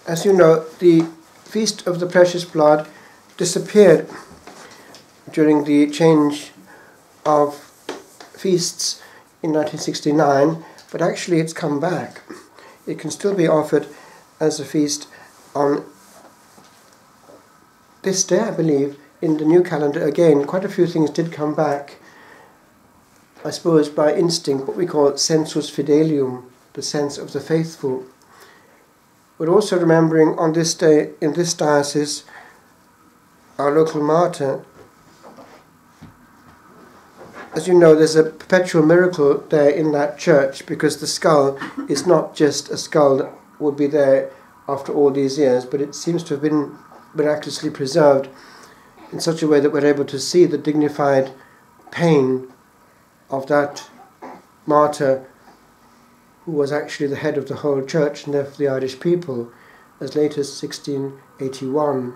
As you know, the Feast of the Precious Blood disappeared during the change of feasts in 1969, but actually it's come back. It can still be offered as a feast on this day, I believe, in the new calendar. Again, quite a few things did come back, I suppose by instinct, what we call sensus fidelium, the sense of the faithful. But also remembering on this day, in this diocese, our local martyr. As you know, there's a perpetual miracle there in that church, because the skull is not just a skull that would be there after all these years, but it seems to have been miraculously preserved in such a way that we're able to see the dignified pain of that martyr, who was actually the head of the whole church and therefore the Irish people, as late as 1681.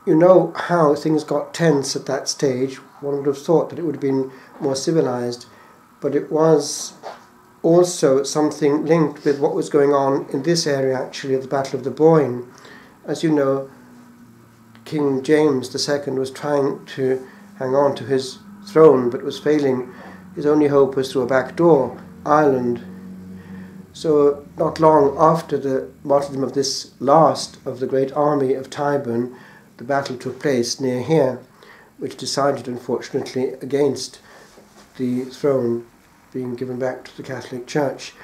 You know how things got tense at that stage. One would have thought that it would have been more civilized, but it was also something linked with what was going on in this area, actually, of the Battle of the Boyne. As you know, King James II was trying to hang on to his throne, but was failing. His only hope was through a back door, Ireland. So not long after the martyrdom of this last of the great army of Tyburn, the battle took place near here, which decided, unfortunately, against the throne being given back to the Catholic Church.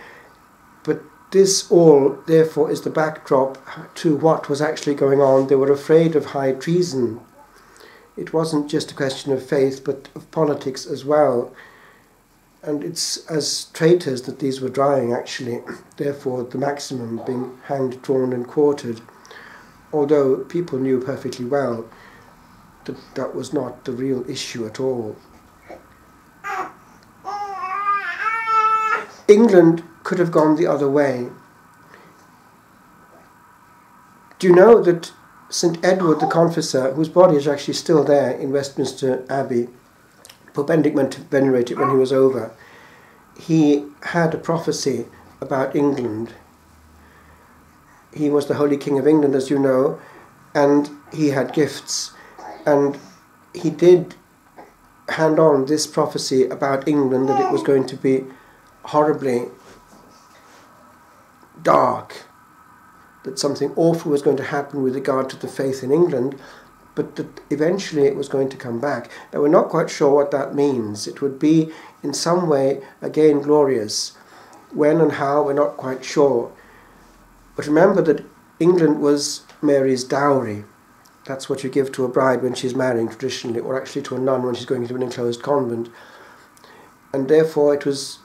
But this all, therefore, is the backdrop to what was actually going on. They were afraid of high treason. It wasn't just a question of faith, but of politics as well. And it's as traitors that these were dying, actually, therefore the maximum being hanged, drawn and quartered. Although people knew perfectly well that that was not the real issue at all. England could have gone the other way. Do you know that St. Edward the Confessor, whose body is actually still there in Westminster Abbey, Pope Benedict went to venerate it when he was over, he had a prophecy about England. He was the Holy King of England, as you know, and he had gifts. And he did hand on this prophecy about England, that it was going to be horribly dark, that something awful was going to happen with regard to the faith in England, but that eventually it was going to come back. Now, we're not quite sure what that means. It would be in some way, again, glorious. When and how, we're not quite sure. But remember that England was Mary's dowry. That's what you give to a bride when she's marrying traditionally, or actually to a nun when she's going into an enclosed convent. And therefore it was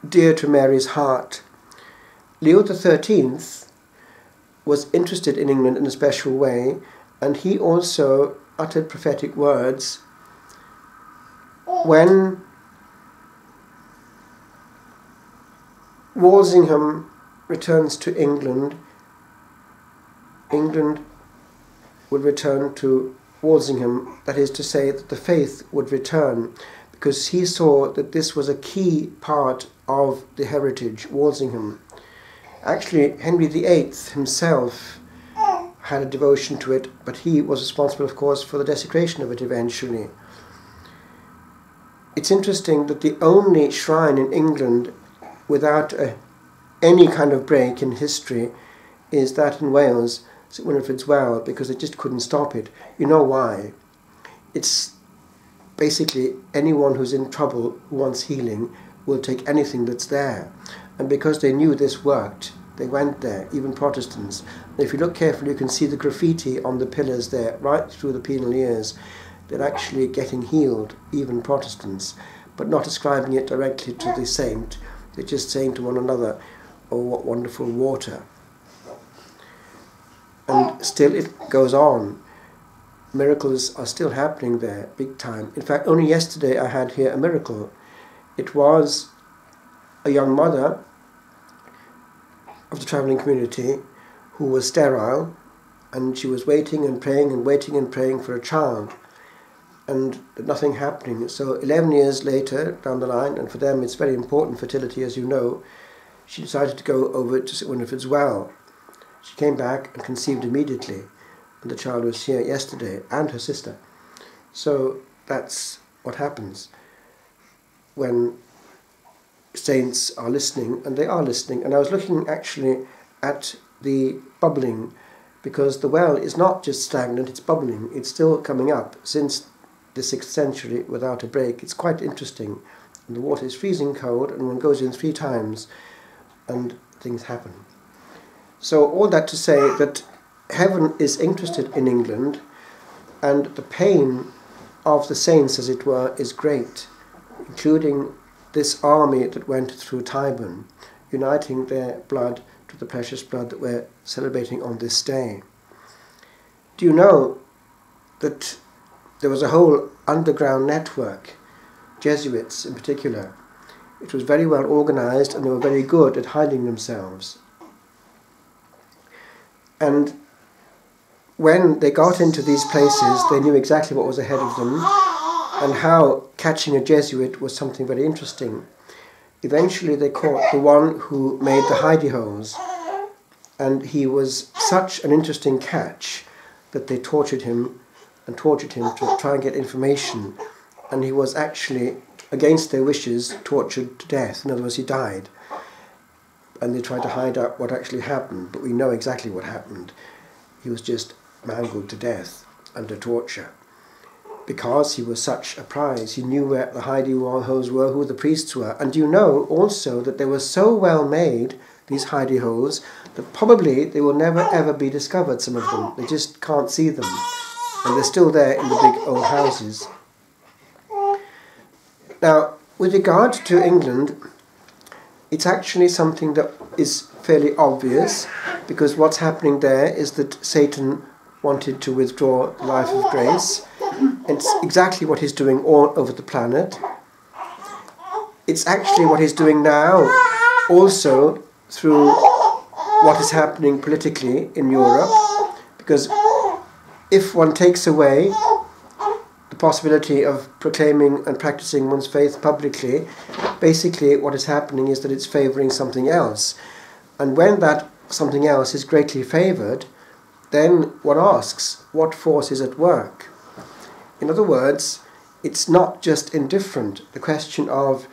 dear to Mary's heart. Leo XIII was interested in England in a special way, and he also uttered prophetic words when Walsingham returns to England. England would return to Walsingham, that is to say that the faith would return, because he saw that this was a key part of the heritage, Walsingham. Actually, Henry VIII himself had a devotion to it, but he was responsible, of course, for the desecration of it eventually. It's interesting that the only shrine in England without any kind of break in history is that in Wales, St. Winifred's Well, because they just couldn't stop it. You know why? It's basically anyone who's in trouble who wants healing will take anything that's there. And because they knew this worked, they went there, even Protestants. And if you look carefully, you can see the graffiti on the pillars there, right through the penal years. They're actually getting healed, even Protestants, but not ascribing it directly to the saint. They're just saying to one another, oh, what wonderful water. And still it goes on. Miracles are still happening there, big time. In fact, only yesterday I had here a miracle. It was a young mother of the travelling community who was sterile, and she was waiting and praying and waiting and praying for a child, and nothing happening. So 11 years later, down the line, and for them it's very important, fertility, as you know, she decided to go over to St. Winifred's Well. She came back and conceived immediately, and the child was here yesterday, and her sister. So that's what happens when saints are listening, and they are listening. And I was looking actually at the bubbling, because the well is not just stagnant, it's bubbling. It's still coming up since the 6th century without a break. It's quite interesting. And the water is freezing cold, and one goes in 3 times, and things happen. So all that to say that heaven is interested in England, and the pain of the saints, as it were, is great, including this army that went through Tyburn, uniting their blood to the precious blood that we're celebrating on this day. Do you know that there was a whole underground network, Jesuits in particular? It was very well organized, and they were very good at hiding themselves. And when they got into these places, they knew exactly what was ahead of them, and how catching a Jesuit was something very interesting. Eventually they caught the one who made the hidey holes, and he was such an interesting catch that they tortured him to try and get information, and he was actually, against their wishes, tortured to death. In other words, he died. And they tried to hide out what actually happened, but we know exactly what happened. He was just mangled to death under torture, because he was such a prize. He knew where the hidey holes were, who the priests were. And you know also that they were so well made, these hidey holes, that probably they will never ever be discovered, some of them. They just can't see them. And they're still there in the big old houses. Now, with regard to England, it's actually something that is fairly obvious, because what's happening there is that Satan wanted to withdraw the life of grace. It's exactly what he's doing all over the planet. It's actually what he's doing now, also through what is happening politically in Europe, because if one takes away the possibility of proclaiming and practicing one's faith publicly, basically what is happening is that it's favouring something else. And when that something else is greatly favoured, then one asks, what force is at work? In other words, it's not just indifferent, the question of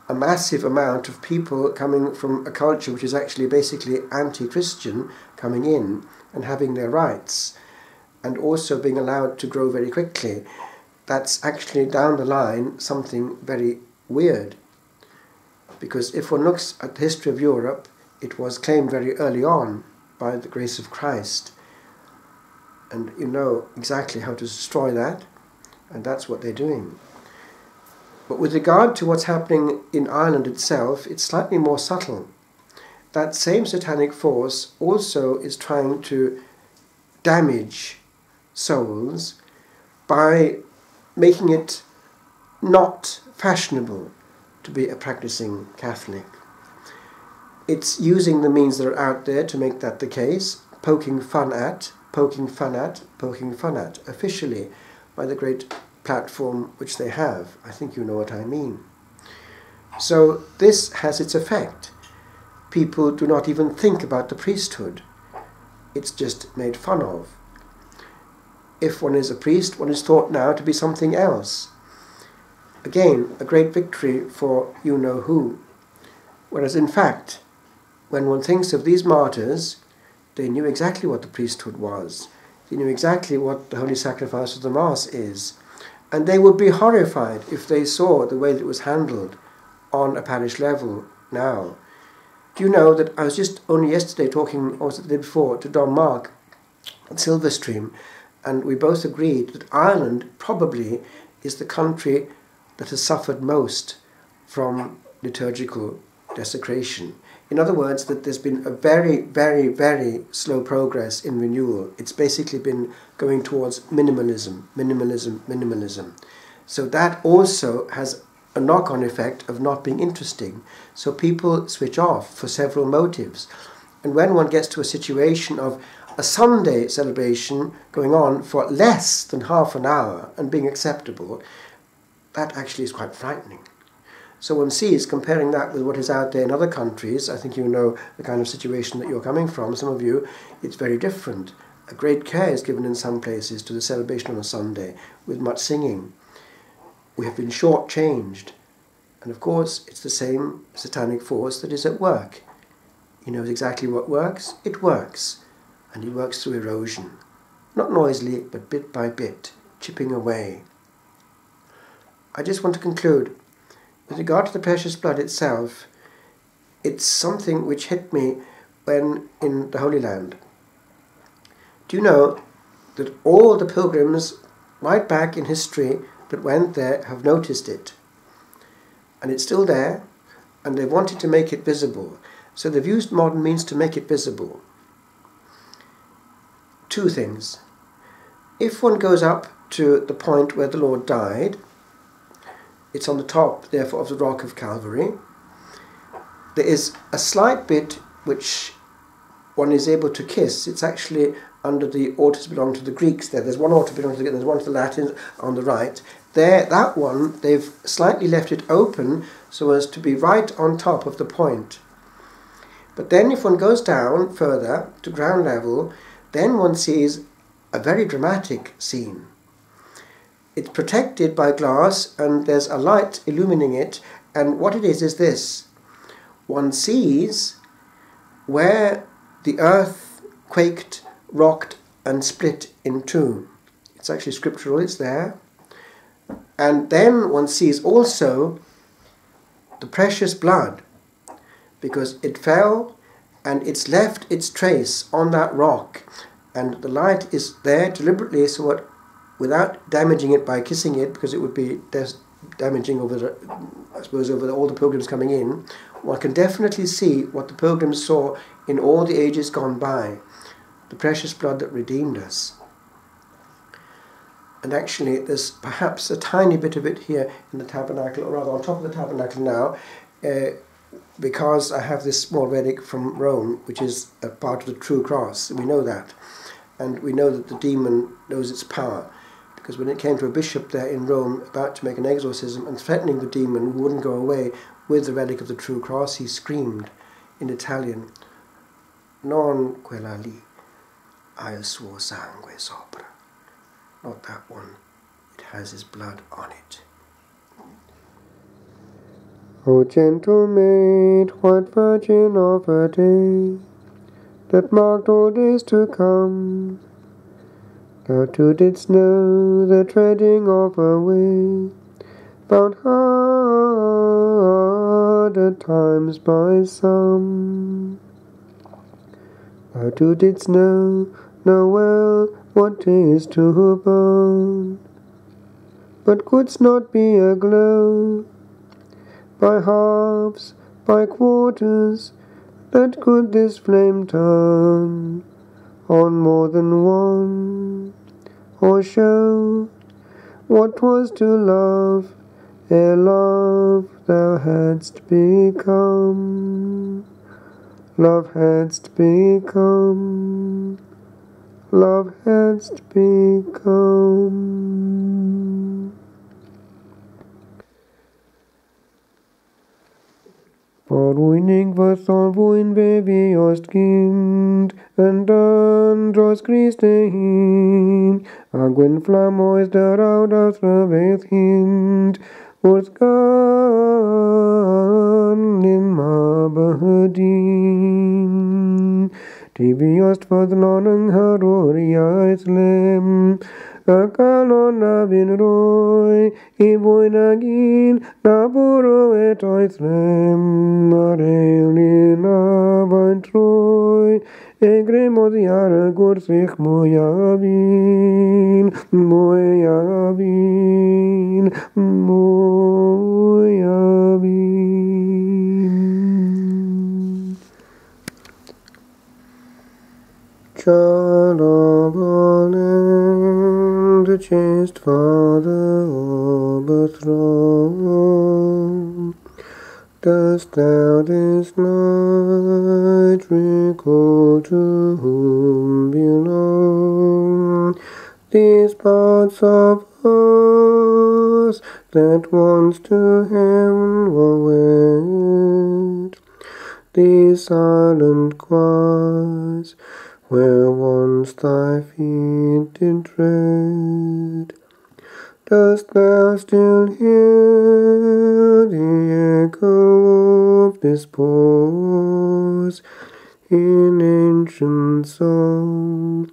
a massive amount of people coming from a culture which is actually basically anti-Christian coming in and having their rights, and also being allowed to grow very quickly. That's actually down the line something very weird. Because if one looks at the history of Europe, it was claimed very early on by the grace of Christ. And you know exactly how to destroy that, and that's what they're doing. But with regard to what's happening in Ireland itself, it's slightly more subtle. That same satanic force also is trying to damage souls by making it not fashionable to be a practicing Catholic. It's using the means that are out there to make that the case, poking fun at, officially, by the great platform which they have. I think you know what I mean. So this has its effect. People do not even think about the priesthood. It's just made fun of. If one is a priest, one is thought now to be something else. Again, a great victory for you-know-who. Whereas in fact, when one thinks of these martyrs, they knew exactly what the priesthood was. They knew exactly what the holy sacrifice of the Mass is. And they would be horrified if they saw the way that it was handled on a parish level now. Do you know that I was just only yesterday talking, or the day before, to Don Mark at Silverstream, and we both agreed that Ireland probably is the country that has suffered most from liturgical desecration. In other words, that there's been a very, very, very slow progress in renewal. It's basically been going towards minimalism. So that also has a knock-on effect of not being interesting. So people switch off for several motives. And when one gets to a situation of a Sunday celebration going on for less than half an hour and being acceptable, that actually is quite frightening. So one sees, comparing that with what is out there in other countries, I think you know the kind of situation that you're coming from, some of you, it's very different. A great care is given in some places to the celebration on a Sunday, with much singing. We have been shortchanged. And of course, it's the same satanic force that is at work. He knows exactly what works. It works. And he works through erosion. Not noisily, but bit by bit, chipping away. I just want to conclude. With regard to the precious blood itself, it's something which hit me when in the Holy Land. Do you know that all the pilgrims right back in history that went there have noticed it? And it's still there, and they wanted to make it visible. So they've used modern means to make it visible. Two things. If one goes up to the point where the Lord died, it's on the top, therefore, of the rock of Calvary. There is a slight bit which one is able to kiss. It's actually under the altars belonging to the Greeks there. There's one altar belonging to the Greeks, there's one to the Latins on the right. There, that one, they've slightly left it open so as to be right on top of the point. But then if one goes down further to ground level, then one sees a very dramatic scene. It's protected by glass and there's a light illumining it, and what it is this. One sees where the earth quaked, rocked and split in two. It's actually scriptural, it's there. And then one sees also the precious blood, because it fell and it's left its trace on that rock, and the light is there deliberately so what, without damaging it by kissing it, because it would be damaging over, I suppose, over all the pilgrims coming in, one can definitely see what the pilgrims saw in all the ages gone by, the precious blood that redeemed us. And actually there's perhaps a tiny bit of it here in the tabernacle, or rather on top of the tabernacle now, because I have this small relic from Rome, which is a part of the true cross. We know that. And we know that the demon knows its power, because when it came to a bishop there in Rome about to make an exorcism and threatening the demon who wouldn't go away with the relic of the true cross, he screamed in Italian, "Non quella lì ha il suo sangue sopra." Not that one. It has his blood on it. O gentle maid, what virgin of a day that marked all days to come, thou too didst know the treading of a way, found hard at times by some. Thou too didst know well what 'tis to burn, but couldst not be aglow by halves, by quarters, that could this flame turn on more than one, or show what 'twas to love ere love thou hadst become. Love hadst become. Love hadst become. Vorruining was all woin baby ost kind, en dan dros Christe hin, agwen flamois der audas reveth hind, wrth gan in ma bedien. Tibi ost fadlon yng ngharwriaeth lem, a galon na fin roi, I fwyn ag un na bwrw et oeth lem, ar eilin a fain troi, e gremodd I ar y gwrthych mwy a fin, mwy a fin, mwy a fin. Child of a land, the chaste father of a throne, dost thou this night recall to whom belong these parts of us, that once to heaven were wed. These silent choirs, where once thy feet did tread, dost thou still hear the echo of this pause in ancient song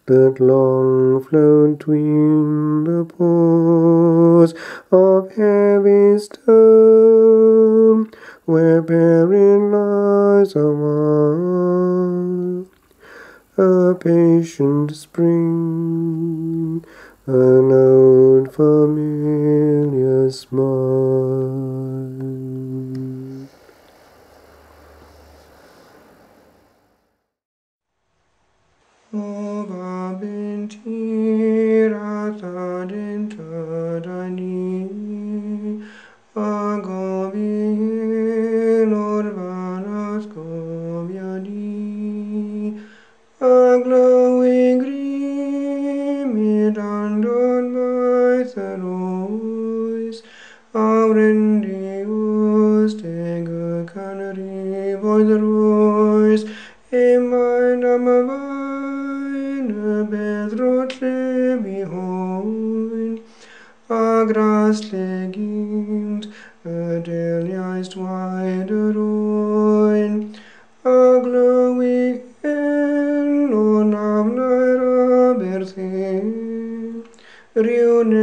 that long flowed tween the pores of heavy stone, where buried lies a while a patient spring, an old familiar smile. Oba binti rata dinta dani, agobi norvanas gobiani, a glowing grimid andon by the rose, aurendius tege canary by the rose, mein am weine bedrotle behoin, a gras legind, a deliaist wide roin, a glowing hen on amnaira berthe, rione